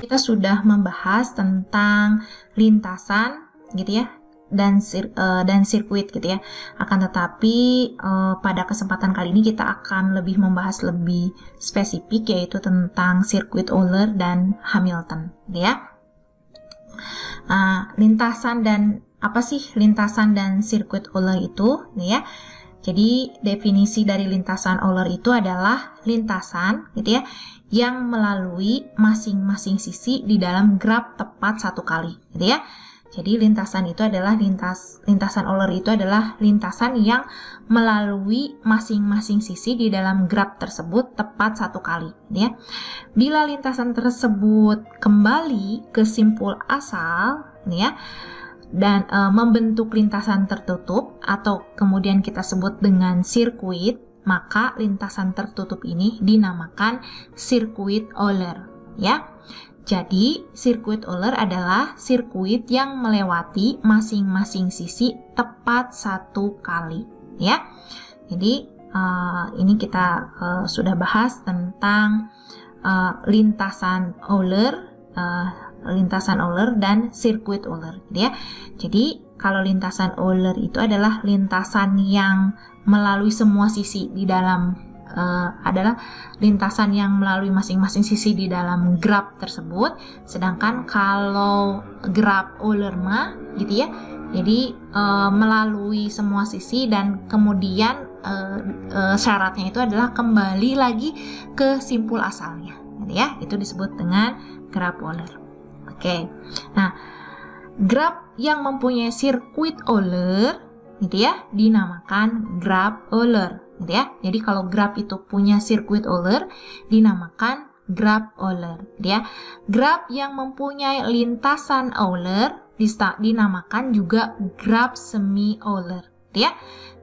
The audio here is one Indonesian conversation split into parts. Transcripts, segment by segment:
kita sudah membahas tentang lintasan gitu ya dan sirkuit gitu ya. Akan tetapi pada kesempatan kali ini kita akan lebih membahas lebih spesifik, yaitu tentang sirkuit Euler dan Hamilton gitu ya. Lintasan dan apa sih lintasan dan sirkuit Euler itu ya? Jadi definisi dari lintasan Euler itu adalah lintasan gitu ya yang melalui masing-masing sisi di dalam graf tepat satu kali gitu ya. Jadi lintasan itu adalah lintasan Euler itu adalah lintasan yang melalui masing-masing sisi di dalam graf tersebut tepat satu kali gitu ya. Bila lintasan tersebut kembali ke simpul asal gitu ya, dan membentuk lintasan tertutup atau kemudian kita sebut dengan sirkuit, maka lintasan tertutup ini dinamakan sirkuit Euler ya. Jadi sirkuit Euler adalah sirkuit yang melewati masing-masing sisi tepat satu kali ya. Jadi ini kita sudah bahas tentang lintasan Euler dan sirkuit Euler gitu ya. Jadi kalau lintasan Euler itu adalah lintasan yang melalui semua sisi di dalam adalah lintasan yang melalui masing-masing sisi di dalam graf tersebut. Sedangkan kalau graf Euler mah gitu ya, jadi melalui semua sisi dan kemudian syaratnya itu adalah kembali lagi ke simpul asalnya gitu ya. Itu disebut dengan graf Euler. Oke. Nah, graf yang mempunyai sirkuit Euler gitu ya dinamakan graf Euler gitu ya. Jadi kalau graf itu punya sirkuit Euler dinamakan graf Euler gitu ya. Graf yang mempunyai lintasan Euler dinamakan juga graf semi Euler gitu ya.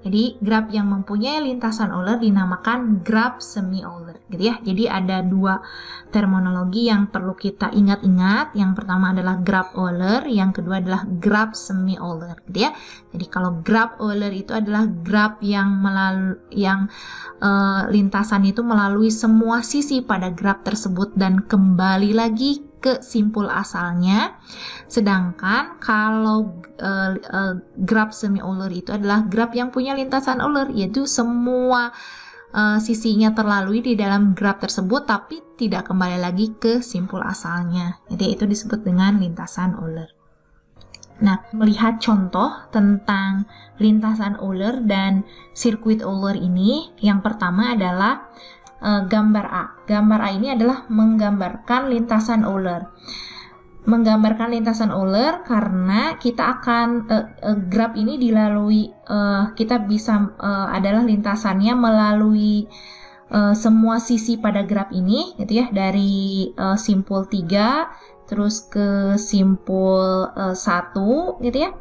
Jadi graf yang mempunyai lintasan Euler dinamakan graf semi Euler gitu ya. Jadi ada dua terminologi yang perlu kita ingat-ingat. Yang pertama adalah graf Euler, yang kedua adalah graf semi Euler gitu ya. Jadi kalau graf Euler itu adalah graf yang lintasan itu melalui semua sisi pada graf tersebut dan kembali lagi ke simpul asalnya. Sedangkan kalau graf semi Euler itu adalah graf yang punya lintasan Euler, yaitu semua sisinya terlalui di dalam graf tersebut tapi tidak kembali lagi ke simpul asalnya. Jadi itu disebut dengan lintasan Euler. Nah, melihat contoh tentang lintasan Euler dan sirkuit Euler ini, yang pertama adalah gambar A. Gambar A ini adalah menggambarkan lintasan Euler. Menggambarkan lintasan Euler karena kita akan graf ini dilalui, kita bisa adalah lintasannya melalui semua sisi pada graf ini gitu ya, dari simpul 3 terus ke simpul 1 gitu ya,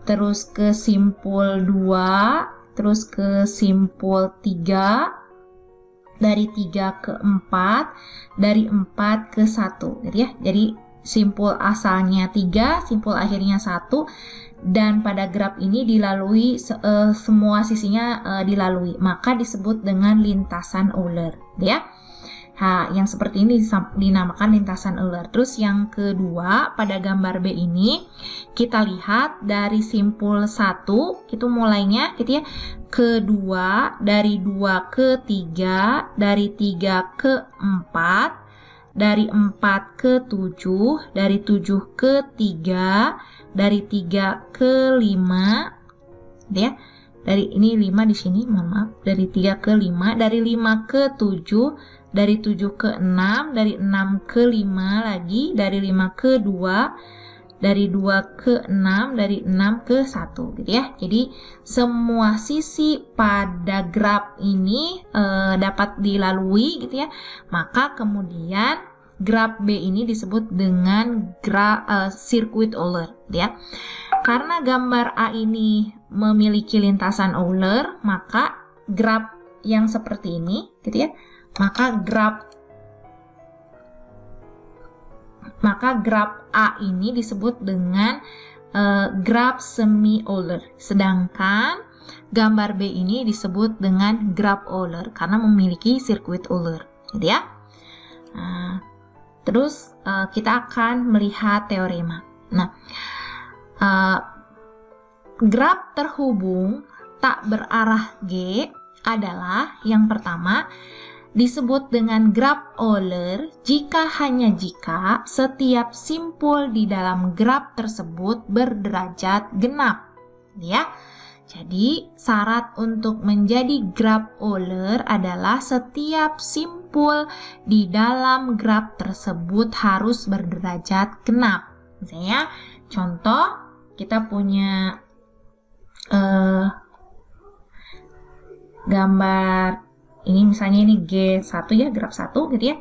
terus ke simpul 2, terus ke simpul 3, dari 3 ke 4, dari 4 ke 1 gitu ya. Jadi simpul asalnya 3, simpul akhirnya 1, dan pada graf ini dilalui semua sisinya dilalui, maka disebut dengan lintasan Euler ya. Nah, yang seperti ini dinamakan lintasan Euler. Terus yang kedua, pada gambar B ini kita lihat dari simpul 1 itu mulainya gitu ya, ke 2, dari 2 ke 3, dari 3 ke 4, dari 4 ke 7, dari 7 ke 3, dari 3 ke 5 ya. Dari ini 5 di sini, mohon maaf, dari 3 ke 5, dari 5 ke 7, dari 7 ke 6, dari 6 ke 5 lagi, dari 5 ke 2, dari 2 ke 6, dari 6 ke 1 gitu ya. Jadi semua sisi pada graf ini dapat dilalui gitu ya. Maka kemudian graf B ini disebut dengan sirkuit Euler ya. Karena gambar A ini memiliki lintasan Euler, maka graf yang seperti ini gitu ya, maka graf A ini disebut dengan graf semi Euler. Sedangkan gambar B ini disebut dengan graf Euler karena memiliki sirkuit Euler gitu ya. terus kita akan melihat teorema. Nah, graf terhubung tak berarah G adalah yang pertama disebut dengan graf Euler jika hanya jika setiap simpul di dalam graf tersebut berderajat genap, ya. Jadi syarat untuk menjadi graf Euler adalah setiap simpul di dalam graf tersebut harus berderajat genap. Misalnya contoh kita punya gambar ini, misalnya ini G1 ya, graf 1 gitu ya.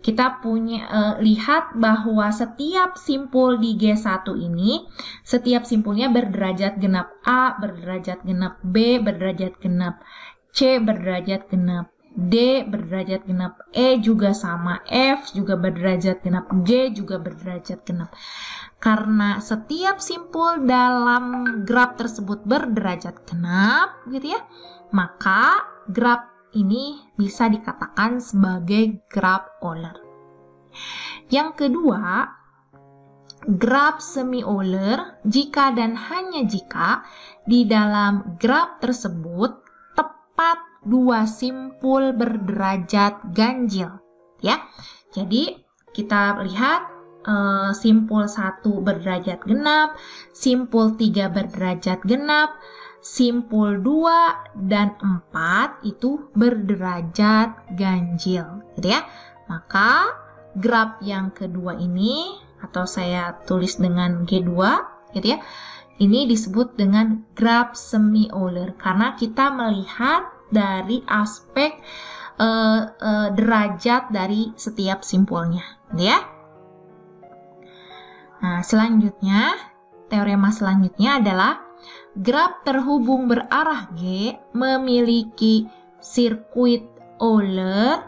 Kita punya lihat bahwa setiap simpul di G1 ini, setiap simpulnya berderajat genap A, berderajat genap B, berderajat genap C, berderajat genap D, berderajat genap E juga sama, F juga berderajat genap, G juga berderajat genap. Karena setiap simpul dalam graf tersebut berderajat genap gitu ya, maka graf ini bisa dikatakan sebagai graf Euler. Yang kedua, graf semi-Euler jika dan hanya jika di dalam graf tersebut tepat dua simpul berderajat ganjil, ya. Jadi kita lihat simpul 1 berderajat genap, simpul 3 berderajat genap, simpul 2 dan 4 itu berderajat ganjil, gitu ya. Maka graf yang kedua ini, atau saya tulis dengan G2, gitu ya, ini disebut dengan graf semi-Euler karena kita melihat dari aspek derajat dari setiap simpulnya, gitu ya. Nah, selanjutnya, teorema selanjutnya adalah graf terhubung berarah G memiliki sirkuit Euler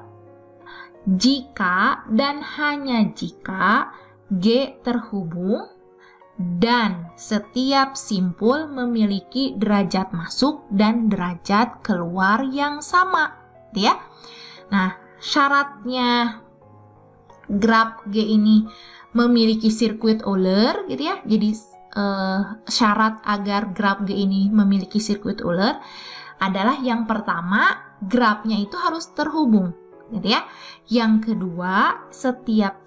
jika dan hanya jika G terhubung dan setiap simpul memiliki derajat masuk dan derajat keluar yang sama, ya. Nah, syaratnya graf G ini memiliki sirkuit Euler, gitu ya. Jadi syarat agar graf G ini memiliki sirkuit Euler adalah yang pertama, grafnya itu harus terhubung, gitu ya. Yang kedua, setiap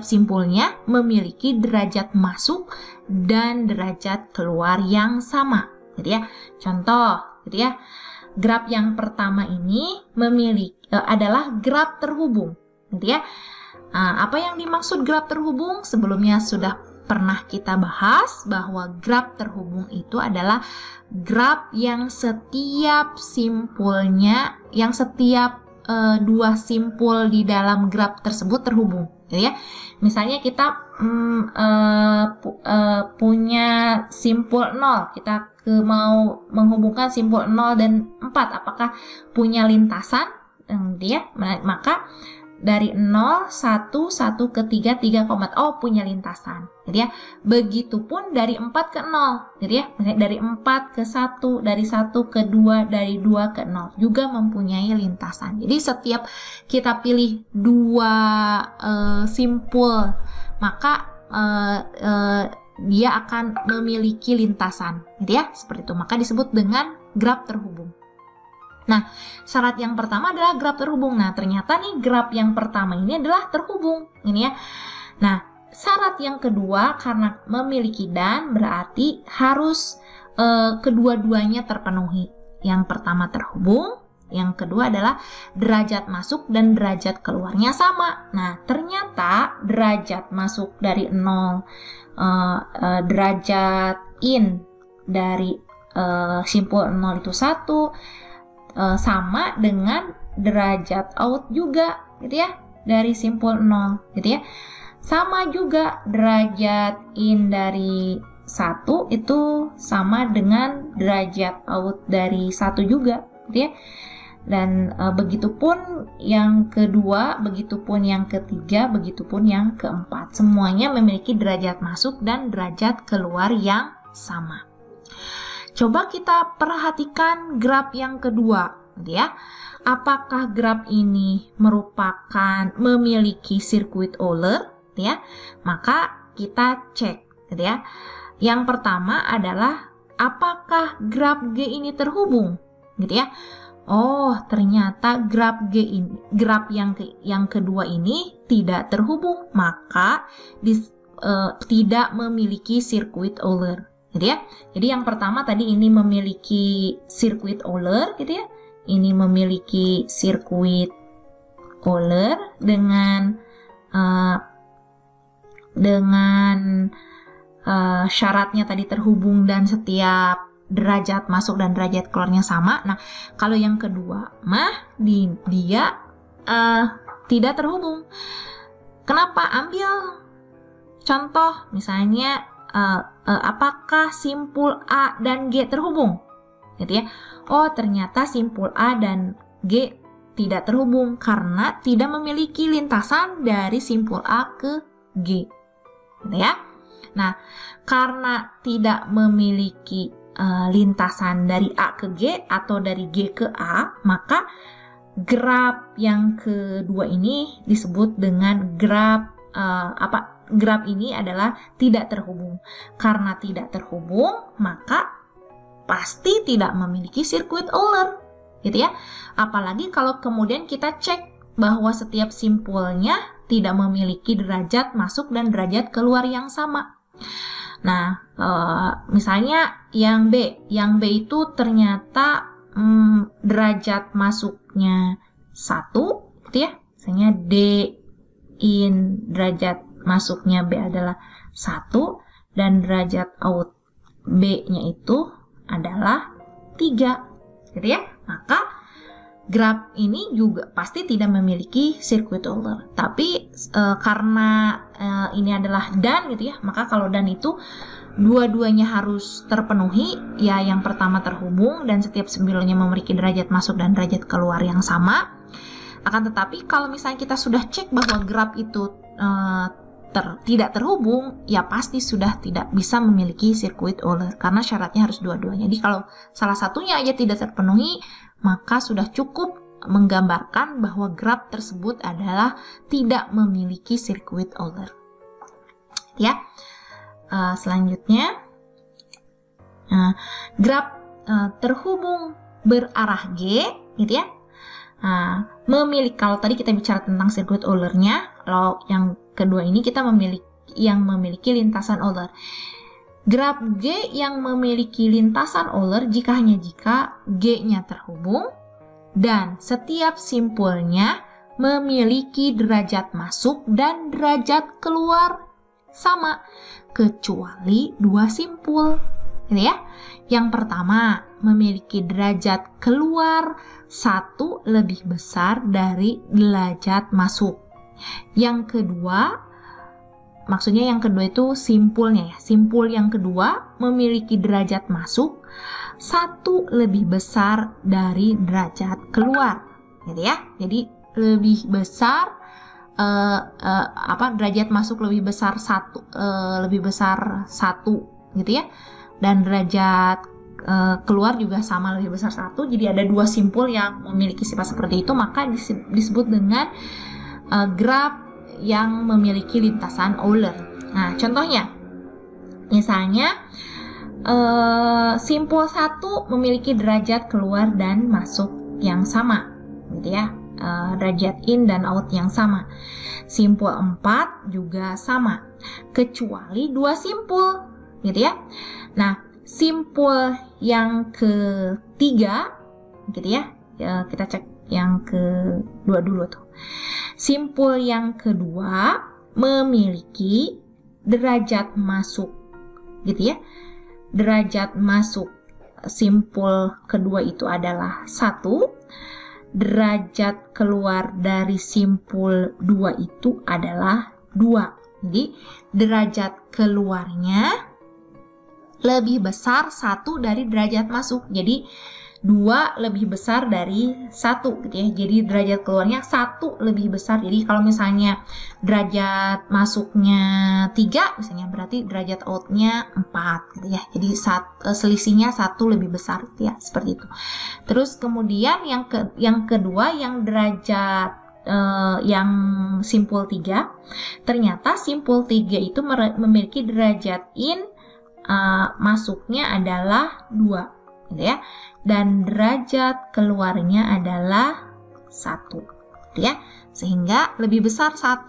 simpulnya memiliki derajat masuk dan derajat keluar yang sama, gitu ya. Contoh, gitu ya. Graf yang pertama ini adalah graf terhubung, gitu ya. Apa yang dimaksud graf terhubung? Sebelumnya sudah pernah kita bahas bahwa graf terhubung itu adalah graf yang setiap simpulnya, dua simpul di dalam graf tersebut terhubung, gitu ya. Misalnya kita punya simpul 0, kita mau menghubungkan simpul 0 dan 4, apakah punya lintasan, gitu ya. Maka dari 0, 1, 1 ke 3, 3, oh punya lintasan, gitu ya. Begitupun dari 4 ke 0, gitu ya. Misalnya dari 4 ke 1, dari 1 ke 2, dari 2 ke 0 juga mempunyai lintasan. Jadi setiap kita pilih dua simpul, maka dia akan memiliki lintasan, gitu ya. Seperti itu, maka disebut dengan graf terhubung. Nah, syarat yang pertama adalah graf terhubung. Nah, ternyata nih graf yang pertama ini adalah terhubung, ini ya. Nah, syarat yang kedua karena memiliki dan berarti harus kedua-duanya terpenuhi. Yang pertama terhubung, yang kedua adalah derajat masuk dan derajat keluarnya sama. Nah, ternyata derajat masuk dari 0, derajat in dari simpul 0 itu 1, sama dengan derajat out juga, gitu ya, dari simpul 0, gitu ya. Sama juga derajat in dari 1 itu sama dengan derajat out dari 1 juga, gitu ya. Dan begitupun yang kedua, begitupun yang ketiga, begitupun yang keempat. Semuanya memiliki derajat masuk dan derajat keluar yang sama. Coba kita perhatikan graf yang kedua, gitu ya. apakah graf ini merupakan memiliki sirkuit Euler, ya? Maka kita cek, gitu ya. Yang pertama adalah apakah graf G ini terhubung, gitu ya. Oh, ternyata graf G ini, graf yang kedua ini tidak terhubung, maka tidak memiliki sirkuit Euler, gitu ya. Jadi yang pertama tadi ini memiliki sirkuit Euler, gitu ya. Ini memiliki sirkuit Euler dengan syaratnya tadi terhubung dan setiap derajat masuk dan derajat keluarnya sama. Nah, kalau yang kedua mah dia tidak terhubung. Kenapa? Ambil contoh misalnya apakah simpul A dan G terhubung? Gitu ya. Oh, ternyata simpul A dan G tidak terhubung karena tidak memiliki lintasan dari simpul A ke G. Gitu ya. Nah, karena tidak memiliki lintasan dari A ke G atau dari G ke A, maka graf yang kedua ini disebut dengan graf graf ini adalah tidak terhubung. Karena tidak terhubung, maka pasti tidak memiliki sirkuit Euler, gitu ya. Apalagi kalau kemudian kita cek bahwa setiap simpulnya tidak memiliki derajat masuk dan derajat keluar yang sama. Nah, misalnya yang B itu ternyata derajat masuknya 1, gitu ya. Misalnya D in derajat masuknya B adalah 1 dan derajat out B-nya itu adalah 3, gitu ya. Maka graf ini juga pasti tidak memiliki sirkuit Euler. Tapi karena ini adalah dan, gitu ya, maka kalau dan itu dua-duanya harus terpenuhi. Ya, yang pertama terhubung dan setiap simpulnya memiliki derajat masuk dan derajat keluar yang sama. Akan tetapi kalau misalnya kita sudah cek bahwa graf itu tidak terhubung, ya pasti sudah tidak bisa memiliki sirkuit Euler karena syaratnya harus dua-duanya. Jadi kalau salah satunya aja tidak terpenuhi, maka sudah cukup menggambarkan bahwa graf tersebut adalah tidak memiliki sirkuit Euler. Ya, selanjutnya graf terhubung berarah G, gitu ya. Kalau tadi kita bicara tentang sirkuit Euler-nya, kalau yang kedua ini kita memiliki lintasan Euler. Graf G yang memiliki lintasan Euler hanya jika G-nya terhubung dan setiap simpulnya memiliki derajat masuk dan derajat keluar sama, kecuali dua simpul, gitu ya. Yang pertama memiliki derajat keluar 1 lebih besar dari derajat masuk. Yang kedua, maksudnya yang kedua itu simpulnya ya. Simpul yang kedua memiliki derajat masuk 1 lebih besar dari derajat keluar, gitu ya. Jadi lebih besar derajat masuk lebih besar 1 gitu ya. Dan derajat keluar juga sama lebih besar 1. Jadi ada dua simpul yang memiliki sifat seperti itu, maka disebut dengan graf yang memiliki lintasan Euler. Nah, contohnya misalnya simpul 1 memiliki derajat keluar dan masuk yang sama, gitu ya. Derajat in dan out yang sama. Simpul 4 juga sama, kecuali dua simpul, gitu ya. Nah, simpul yang ketiga, gitu ya, kita cek yang kedua dulu tuh. Simpul yang kedua memiliki derajat masuk, gitu ya. Derajat masuk simpul kedua itu adalah 1. Derajat keluar dari simpul 2 itu adalah 2. Jadi derajat keluarnya lebih besar 1 dari derajat masuk. Jadi 2 lebih besar dari 1 gitu ya. Jadi derajat keluarnya 1 lebih besar. Jadi kalau misalnya derajat masuknya 3 misalnya, berarti derajat outnya 4 gitu ya. Jadi selisihnya 1 lebih besar gitu ya, seperti itu. Terus kemudian yang kedua, yang derajat yang simpul 3, ternyata simpul 3 itu memiliki derajat in masuknya adalah 2 gitu ya, dan derajat keluarnya adalah 1 gitu ya, sehingga lebih besar 1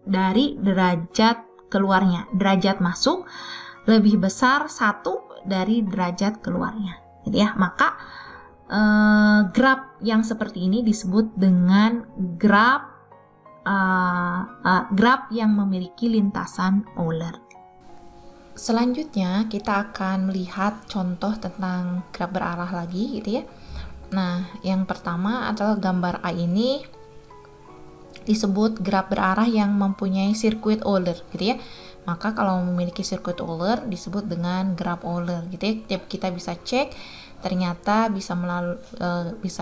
dari derajat keluarnya. Derajat masuk lebih besar 1 dari derajat keluarnya gitu ya. Maka graf yang seperti ini disebut dengan graf yang memiliki lintasan Euler. Selanjutnya kita akan melihat contoh tentang graf berarah lagi gitu ya. Nah, yang pertama adalah gambar A ini disebut graf berarah yang mempunyai sirkuit Euler gitu ya. Maka kalau memiliki sirkuit Euler disebut dengan graf Euler gitu ya. Kita bisa cek, ternyata bisa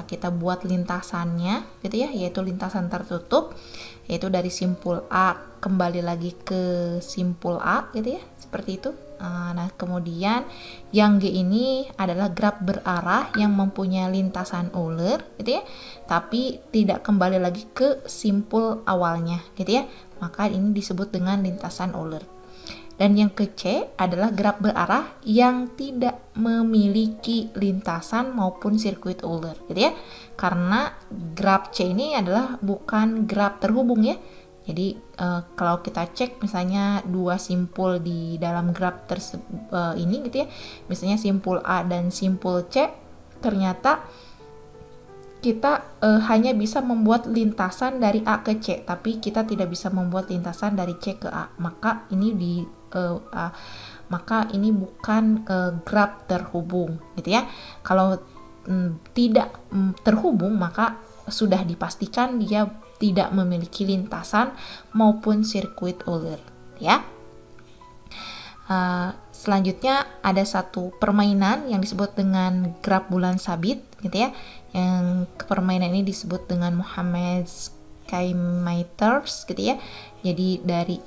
kita buat lintasannya gitu ya, yaitu lintasan tertutup, yaitu dari simpul A kembali lagi ke simpul A gitu ya, seperti itu. Nah, kemudian yang G ini adalah graf berarah yang mempunyai lintasan Euler gitu ya, tapi tidak kembali lagi ke simpul awalnya gitu ya. Maka ini disebut dengan lintasan Euler. Dan yang ke C adalah graf berarah yang tidak memiliki lintasan maupun sirkuit Euler gitu ya. Karena graf C ini adalah bukan graf terhubung ya. Jadi kalau kita cek misalnya dua simpul di dalam graf ini gitu ya, misalnya simpul A dan simpul C, ternyata kita hanya bisa membuat lintasan dari A ke C, tapi kita tidak bisa membuat lintasan dari C ke A. Maka ini bukan graf terhubung gitu ya. Kalau tidak terhubung, maka sudah dipastikan dia tidak memiliki lintasan maupun sirkuit Euler ya. Selanjutnya ada satu permainan yang disebut dengan graf bulan sabit gitu ya. Yang permainan ini disebut dengan Mohammed Scheimiters gitu ya. Jadi dari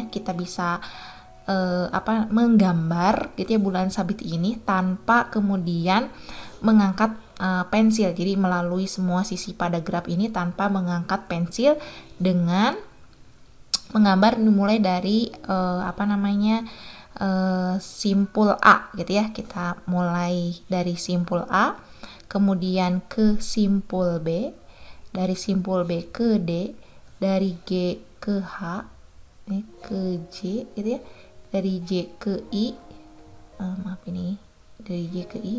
kita bisa menggambar gitu ya bulan sabit ini tanpa kemudian mengangkat pensil. Jadi melalui semua sisi pada graf ini tanpa mengangkat pensil, dengan menggambar dimulai dari simpul A gitu ya. Kita mulai dari simpul A, kemudian ke simpul B, dari simpul B ke D, dari G ke H, ke J gitu ya, dari J ke I, dari J ke I,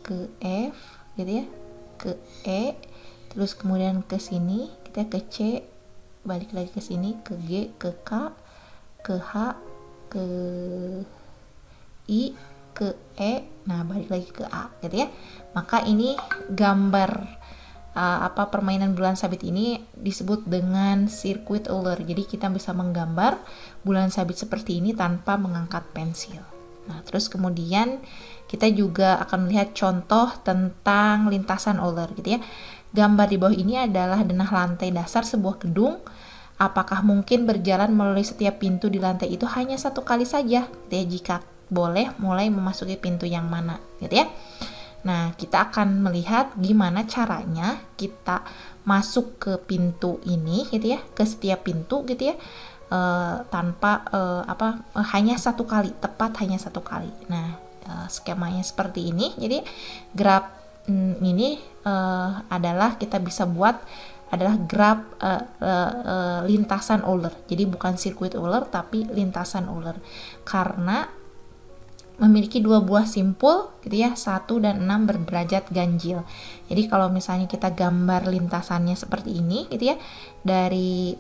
ke F gitu ya, ke E, terus kemudian ke sini kita ke C, balik lagi ke sini, ke G, ke K, ke H, ke I, ke E, nah balik lagi ke A gitu ya. Maka ini gambar permainan bulan sabit ini disebut dengan sirkuit Euler. Jadi kita bisa menggambar bulan sabit seperti ini tanpa mengangkat pensil. Nah, terus kemudian kita juga akan melihat contoh tentang lintasan Euler gitu ya. Gambar di bawah ini adalah denah lantai dasar sebuah gedung. Apakah mungkin berjalan melalui setiap pintu di lantai itu hanya satu kali saja gitu ya? Jika boleh, mulai memasuki pintu yang mana gitu ya. Nah, kita akan melihat gimana caranya kita masuk ke pintu ini gitu ya, ke setiap pintu gitu ya, tanpa hanya satu kali, tepat hanya satu kali. Nah, skemanya seperti ini. Jadi graf ini adalah kita bisa buat adalah graf lintasan Euler. Jadi bukan sirkuit Euler tapi lintasan Euler, karena memiliki dua buah simpul gitu ya, 1 dan 6 berderajat ganjil. Jadi kalau misalnya kita gambar lintasannya seperti ini gitu ya, dari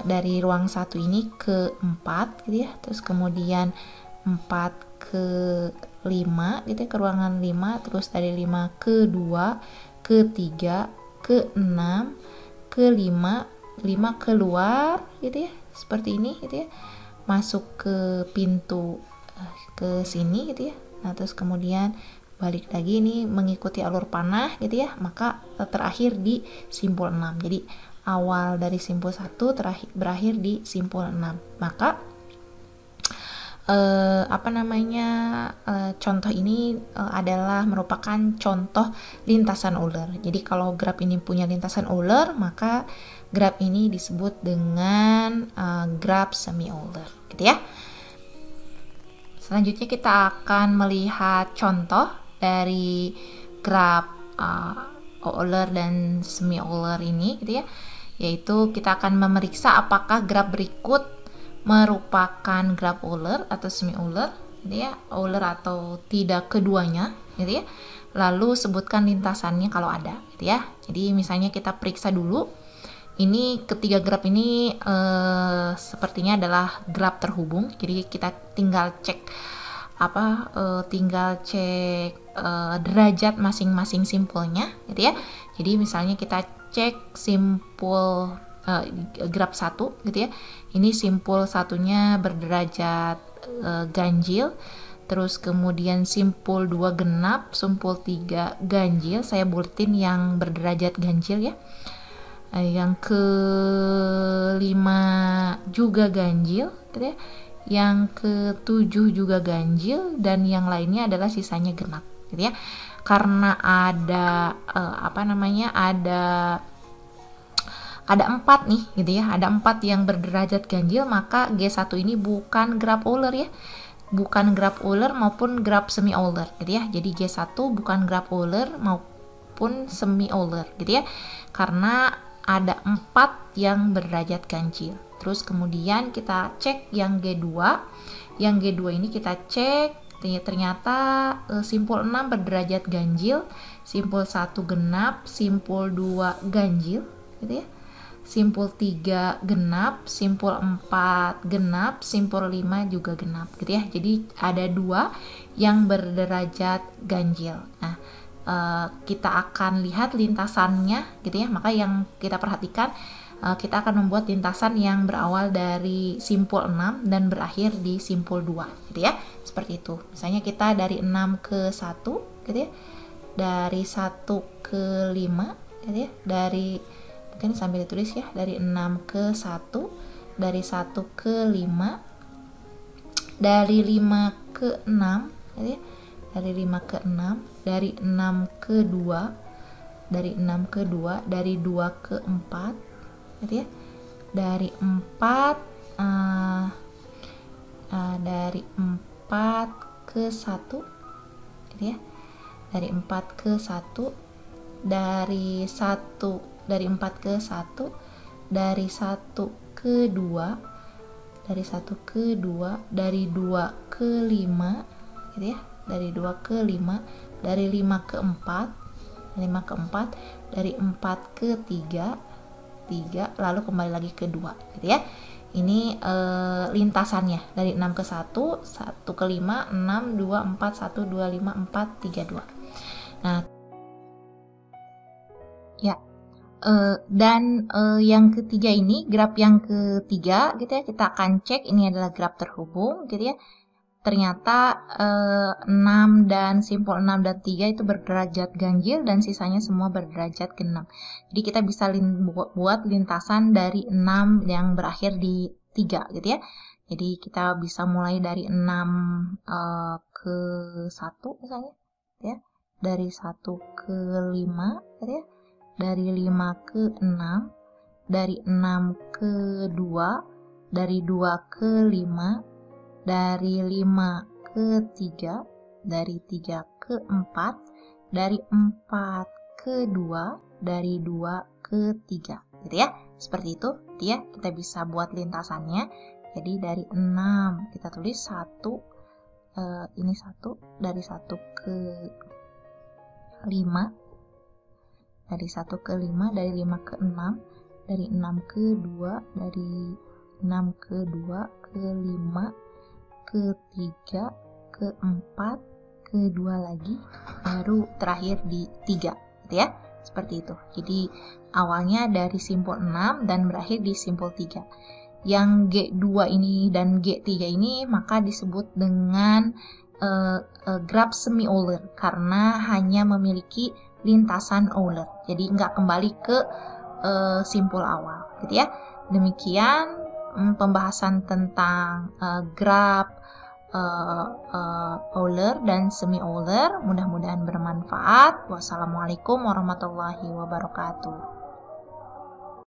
dari ruang 1 ini ke 4 gitu ya, terus kemudian 4 ke 5 gitu ya, ke ruangan 5, terus dari 5 ke 2, ke 3, ke 6, ke 5 keluar gitu ya, seperti ini gitu ya. masuk ke pintu ke sini gitu ya. Nah, terus kemudian balik lagi ini mengikuti alur panah gitu ya, maka terakhir di simpul 6. Jadi awal dari simpul 1 berakhir di simpul 6. Maka contoh ini adalah merupakan contoh lintasan Euler. Jadi kalau graf ini punya lintasan Euler, maka graf ini disebut dengan graf semi Euler, gitu ya. Selanjutnya kita akan melihat contoh dari graf Euler dan semi Euler ini, gitu ya. Yaitu kita akan memeriksa apakah graf berikut merupakan graf Euler atau semi Euler, gitu ya, Euler atau tidak keduanya, gitu ya. Lalu sebutkan lintasannya kalau ada, gitu ya. Jadi misalnya kita periksa dulu, ini ketiga graf ini sepertinya adalah graf terhubung. Jadi kita tinggal cek derajat masing-masing simpulnya, gitu ya. Jadi misalnya kita cek simpul graf 1, gitu ya. Ini simpul satunya berderajat ganjil, terus kemudian simpul 2 genap, simpul 3 ganjil. Saya buletin yang berderajat ganjil ya. Yang ke-5 juga ganjil, gitu ya. Yang ke-7 juga ganjil, dan yang lainnya adalah sisanya genap, gitu ya. Karena ada ada 4 nih, gitu ya. Ada 4 yang berderajat ganjil, maka G1 ini bukan graf Euler ya. Bukan graf Euler maupun graf semi Euler, gitu ya. Jadi G1 bukan graf Euler maupun semi Euler, gitu ya. Karena ada 4 yang berderajat ganjil. Terus kemudian kita cek yang G2. Yang G2 ini kita cek, ternyata simpul 6 berderajat ganjil, simpul 1 genap, simpul 2 ganjil, gitu ya. Simpul 3 genap, simpul 4 genap, simpul 5 juga genap, gitu ya. Jadi ada 2 yang berderajat ganjil. Nah, kita akan lihat lintasannya, gitu ya. Maka yang kita perhatikan, kita akan membuat lintasan yang berawal dari simpul 6 dan berakhir di simpul 2, gitu ya. Seperti itu. Misalnya kita dari 6 ke 1, gitu ya. Dari 1 ke 5, gitu ya. Mungkin sambil ditulis ya, dari 6 ke 1, dari 1 ke 5, dari 5 ke 6, gitu ya. Dari 5 ke 6, dari 6 ke 2, dari 6 ke 2, dari 2 ke 4, gitu ya. Dari 4 ke 1, gitu ya. Dari 4 ke 1, dari 4 ke 1, dari 1 ke 2, dari 1 ke 2, dari 2 ke 5, gitu ya. Dari 2 ke 5, dari 5 ke 4, dari 4 ke 3, lalu kembali lagi ke 2, gitu ya. Ini lintasannya dari 6 ke 1, 1 ke 5, 6, 2, 4, 1, 2, 5, 4, 3, 2. Nah, ya. Dan yang ketiga ini, graf yang ketiga, gitu ya, kita akan cek ini adalah graf terhubung, gitu ya. Ternyata 6 dan simpul 6 dan 3 itu berderajat ganjil dan sisanya semua berderajat genap. Jadi kita bisa buat lintasan dari 6 yang berakhir di 3, gitu ya. Jadi kita bisa mulai dari 6 ke 1 misalnya, gitu ya. Dari 1 ke 5, gitu ya. Dari 5 ke 6, dari 6 ke 2, dari 2 ke 5, dari 5 ke 3, dari 3 ke 4, dari 4 ke 2, dari 2 ke 3, gitu ya. Seperti itu, ya. Kita bisa buat lintasannya. Jadi dari 6 kita tulis 1, ini 1, dari 1 ke 5, dari 1 ke 5, dari 5 ke 6, dari 6 ke 2, dari 6 ke 2, ke 5, ke 3, ke 4, ke 2 lagi, baru terakhir di 3, gitu ya. Seperti itu. Jadi awalnya dari simpul 6 dan berakhir di simpul 3. yang G2 ini dan G3 ini maka disebut dengan graph semi-Euler karena hanya memiliki lintasan Euler. Jadi nggak kembali ke simpul awal, gitu ya. Demikian pembahasan tentang graph Euler dan semi-Euler. Mudah-mudahan bermanfaat. Wassalamualaikum warahmatullahi wabarakatuh.